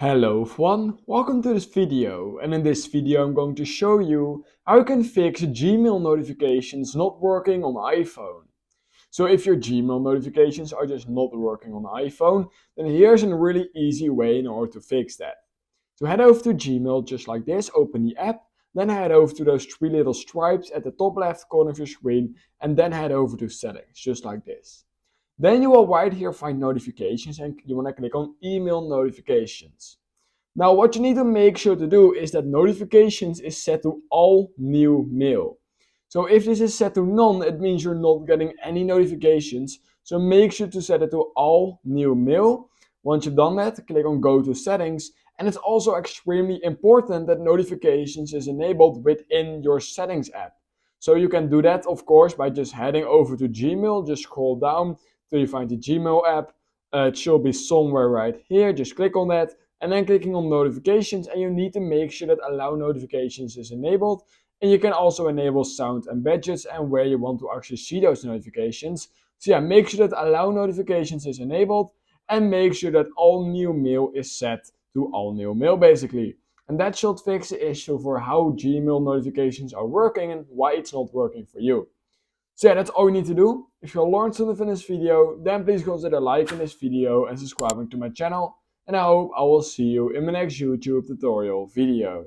Hello everyone, welcome to this video, and in this video I'm going to show you how you can fix Gmail notifications not working on iPhone. So if your Gmail notifications are just not working on iPhone, then here's a really easy way in order to fix that. So head over to Gmail just like this, open the app, then head over to those three little stripes at the top left corner of your screen, and then head over to settings, just like this. Then you will right here find notifications and you want to click on email notifications. Now what you need to make sure to do is that notifications is set to all new mail. So if this is set to none, it means you're not getting any notifications. So make sure to set it to all new mail. Once you've done that, click on go to settings. And it's also extremely important that notifications is enabled within your settings app. So you can do that, of course, by just heading over to Gmail. Just scroll down till you find the Gmail app. It should be somewhere right here. Just click on that and then clicking on notifications, and you need to make sure that allow notifications is enabled. And you can also enable sound and badges and where you want to actually see those notifications. So yeah, make sure that allow notifications is enabled and make sure that all new mail is set to all new mail basically. And that should fix the issue for how Gmail notifications are working and why it's not working for you. So yeah, that's all you need to do. If you learned something from this video, then please consider liking this video and subscribing to my channel. And I hope I will see you in my next YouTube tutorial video.